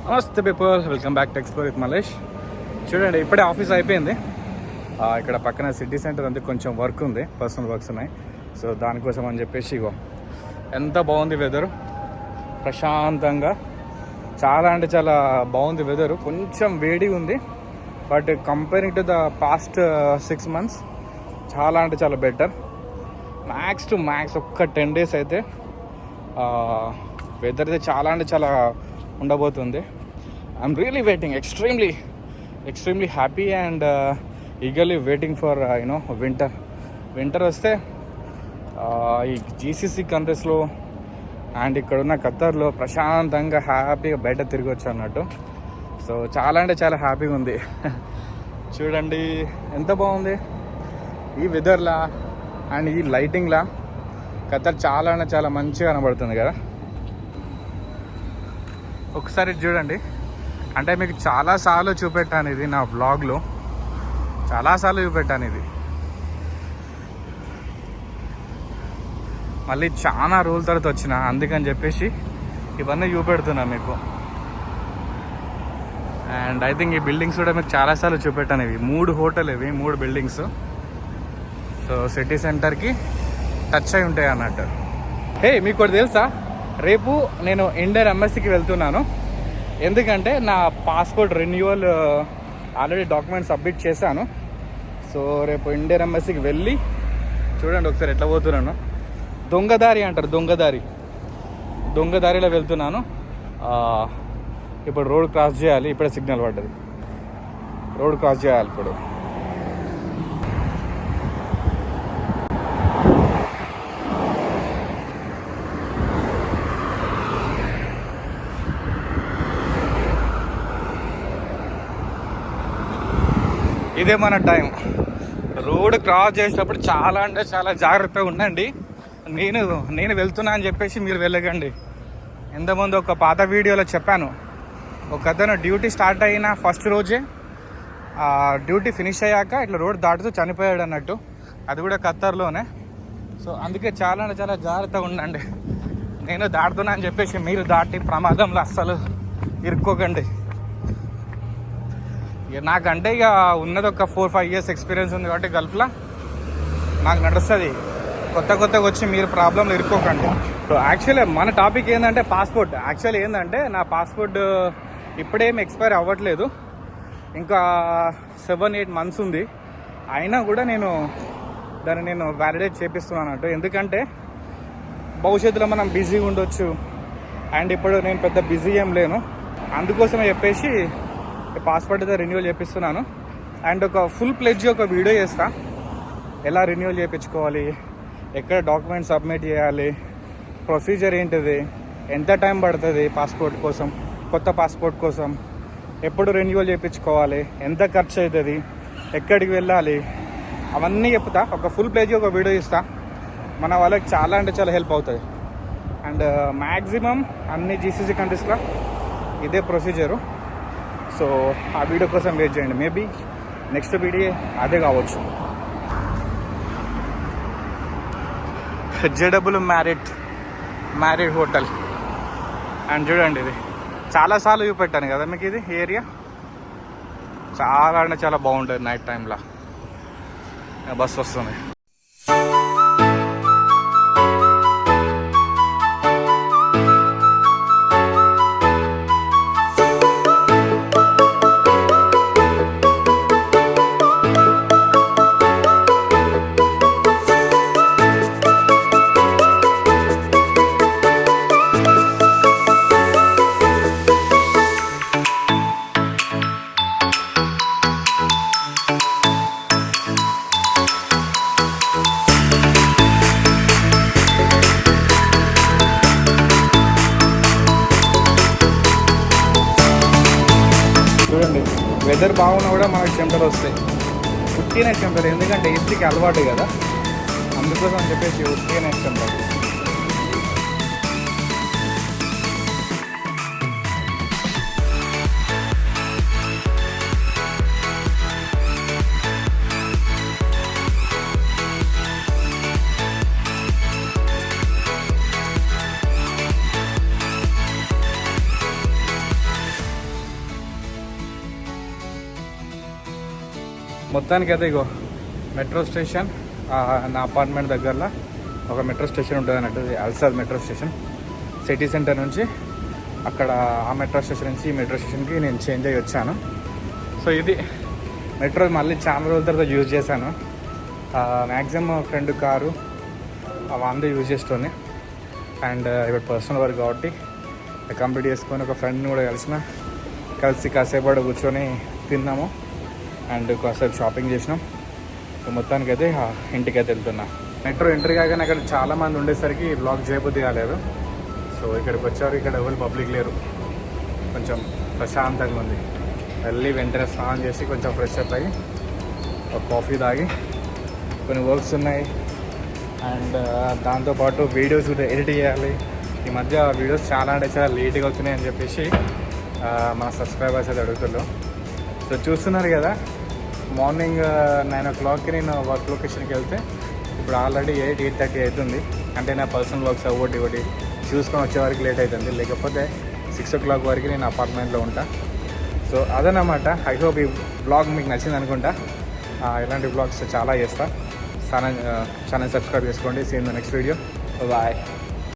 నమస్తే people, welcome back to explore with Malesh. చూడండి, ఇప్పుడే ఆఫీస్ అయిపోయింది. ఇక్కడ పక్కన సిటీ సెంటర్ అంతే కొంచెం వర్క్ ఉంది, పర్సనల్ వర్క్స్ ఉన్నాయి. సో దానికోసం అని చెప్పేసి ఇగో ఎంత బాగుంది వెదరు, ప్రశాంతంగా చాలా అంటే చాలా బాగుంది వెదరు. కొంచెం వేడి ఉంది, but comparing to the past 6 months చాలా అంటే చాలా బెటర్. మ్యాక్స్ టు మ్యాక్స్ ఒక్క 10 days అయితే వెదర్ అయితే చాలా అంటే చాలా ఉండబోతుంది. I'm really waiting, extremely happy and eagerly waiting for winter వస్తే ఈ జీసీసీ కంట్రీస్లో అండ్ ఇక్కడున్న ఖత్తర్లో ప్రశాంతంగా హ్యాపీగా బయట తిరగచ్చు అన్నట్టు. సో చాలా అంటే చాలా హ్యాపీగా ఉంది. చూడండి ఎంత బాగుంది ఈ వెదర్లా అండ్ ఈ లైటింగ్లా. ఖత్తర్ చాలా అంటే చాలా మంచిగా కనబడుతుంది కదా. ఒకసారి చూడండి, అంటే మీకు చాలాసార్లు చూపెట్టాను ఇది నా వ్లాగ్లో, చాలాసార్లు చూపెట్టాను ఇది. మళ్ళీ చాలా రోజుల తర్వాత వచ్చిన, అందుకని చెప్పేసి ఇవన్నీ చూపెడుతున్నాను మీకు. అండ్ ఐ థింక్ ఈ బిల్డింగ్స్ కూడా మీకు చాలాసార్లు చూపెట్టాను. ఇవి 3 హోటల్, ఇవి 3 బిల్డింగ్స్. సో సిటీ సెంటర్కి టచ్ అయి ఉంటాయి అన్నట్టు. మీకు ఒకటి తెలుసా, రేపు నేను ఇండియన్ ఎంబసీకి వెళ్తున్నాను. ఎందుకంటే నా passport renewal already document submit చేశాను. సో రేపు ఇండియన్ ఎంబసీకి వెళ్ళి చూడండి ఒకసారి ఎట్లా పోతున్నాను. దొంగదారి అంటారు, దొంగదారిలో వెళ్తున్నాను. ఇప్పుడు రోడ్ క్రాస్ చేయాలి, ఇప్పుడే సిగ్నల్ పడ్డది, రోడ్ క్రాస్ చేయాలి ఇప్పుడు. ఇదే మన టైం. రోడ్ క్రాస్ చేసేటప్పుడు చాలా అంటే చాలా జాగ్రత్తగా ఉండండి. నేను వెళ్తున్నా అని చెప్పేసి మీరు వెళ్ళకండి. ఇంతకుముందు ఒక పాత వీడియోలో చెప్పాను, ఒక అతను డ్యూటీ స్టార్ట్ అయిన ఫస్ట్ రోజే డ్యూటీ ఫినిష్ అయ్యాక ఇట్లా రోడ్ దాటుతూ చనిపోయాడు అన్నట్టు. అది కూడా ఖత్తర్లోనే. సో అందుకే చాలా అంటే చాలా జాగ్రత్తగా ఉండండి. నేను దాటుతున్నా అని చెప్పేసి మీరు దాటి ప్రమాదంలో అస్సలు ఇరుక్కోకండి. నాకంటే ఇక ఉన్నది ఒక 4-5 years ఎక్స్పీరియన్స్ ఉంది కాబట్టి గల్ఫ్లో నాకు నడుస్తుంది. కొత్తగా వచ్చి మీరు ప్రాబ్లంలో ఇరుక్కోకండి. యాక్చువల్లీ మన టాపిక్ ఏంటంటే పాస్పోర్ట్. యాక్చువల్లీ ఏంటంటే నా పాస్పోర్ట్ ఇప్పుడేం ఎక్స్పైర్ అవ్వట్లేదు, ఇంకా 7-8 months ఉంది. అయినా కూడా దాన్ని వ్యాలిడేట్ చేపిస్తున్నాను అన్నట్టు. ఎందుకంటే భవిష్యత్తులో మనం బిజీగా ఉండొచ్చు, అండ్ ఇప్పుడు నేను పెద్ద బిజీ ఏం లేను. అందుకోసమే చెప్పేసి పాస్పోర్ట్ అయితే రెన్యూవల్ చేపిస్తున్నాను. అండ్ ఒక ఫుల్ ప్లెడ్జ్ ఒక వీడియో చేస్తా, ఎలా రెన్యూవల్ చేయించుకోవాలి, ఎక్కడ డాక్యుమెంట్ సబ్మిట్ చేయాలి, ప్రొసీజర్ ఏంటిది, ఎంత టైం పడుతుంది పాస్పోర్ట్ కోసం, కొత్త పాస్పోర్ట్ కోసం, ఎప్పుడు రెన్యూవల్ చేయించుకోవాలి, ఎంత ఖర్చు అవుతుంది, ఎక్కడికి వెళ్ళాలి, అవన్నీ చెప్తా. ఒక ఫుల్ ప్లెడ్జ్ ఒక వీడియో ఇస్తా. మన వాళ్ళకి చాలా అంటే చాలా హెల్ప్ అవుతుంది. అండ్ మ్యాక్సిమం అన్ని జీసీసీ కంట్రీస్లో ఇదే ప్రొసీజరు. సో ఆ వీడియో కోసం వెయిట్ చేయండి, మేబీ నెక్స్ట్ వీడియో అదే కావచ్చు. JW married hotel. అండ్ చూడండి, ఇది చాలాసార్లు చూపెట్టాను కదా మీకు. ఇది ఏరియా చాలా అంటే చాలా బాగుంటుంది నైట్ టైంలో. బస్ వస్తుంది. చూడండి, వెదర్ బాగున్నా కూడా మనకు చెమటలు వస్తాయి, ఉట్టిన చెమటలు. ఎందుకంటే ఏసీకి అలవాటు కదా, అందుకోసం చెప్పేసి ఉట్టిన చెమటలు. మొత్తానికి అయితే ఇగో మెట్రో స్టేషన్, నా అపార్ట్మెంట్ దగ్గరలో ఒక మెట్రో స్టేషన్ ఉంటుంది అన్నట్టు, అల్సాద్ మెట్రో స్టేషన్. సిటీ సెంటర్ నుంచి అక్కడ ఆ మెట్రో స్టేషన్ నుంచి ఈ మెట్రో స్టేషన్కి నేను చేంజ్ అయ్యి వచ్చాను. సో ఇది మెట్రో మళ్ళీ చాలా రోజుల తర్వాత యూజ్ చేశాను. మ్యాక్సిమం ఫ్రెండ్ కారు అందరూ యూజ్ చేస్తూనే, అండ్ ఇప్పుడు పర్సనల్ వర్క్ కాబట్టి కంప్లీట్ చేసుకొని ఒక ఫ్రెండ్ని కూడా కలిసి కాసేపు కూర్చొని తిన్నాము అండ్ కాసేపు షాపింగ్ చేసినాం. సో మొత్తానికి అయితే ఇంటికైతే వెళ్తున్నా. మెట్రో ఎంట్రీ కాగానే అక్కడ చాలామంది ఉండేసరికి బ్లాగ్ చేయబుద్ధి కాలేదు. సో ఇక్కడికి వచ్చారు, ఇక్కడ ఎవరు పబ్లిక్ లేరు, కొంచెం ప్రశాంతంగా ఉంది. వెళ్ళి వెంటనే స్నానం చేసి కొంచెం ఫ్రెష్ అప్ అయ్యి ఒక కాఫీ తాగి, కొన్ని వర్క్స్ ఉన్నాయి అండ్ దాంతోపాటు వీడియోస్ కూడా ఎడిట్ చేయాలి. ఈ మధ్య వీడియోస్ చాలా అంటే చాలా లేట్గా అవుతున్నాయి అని చెప్పేసి మన సబ్స్క్రైబర్స్ అయితే అడుగుతున్నారు. సో చూస్తున్నారు కదా, మార్నింగ్ 9 o'clockకి నేను వర్క్ లొకేషన్కి వెళ్తే ఇప్పుడు ఆల్రెడీ 8:30 అవుతుంది. అంటే నా పర్సనల్ వర్క్స్ ఒకటి చూసుకొని వచ్చే వరకు లేట్ అవుతుంది, లేకపోతే 6 o'clock వరకు నేను అపార్ట్మెంట్లో ఉంటా. సో అదనమాట. ఐ హోప్ ఈ బ్లాగ్ మీకు నచ్చింది అనుకుంటా. ఇలాంటి బ్లాగ్స్ చాలా చేస్తా. ఛానల్ సబ్స్క్రైబ్ చేసుకోండి. See in the next video. Bye.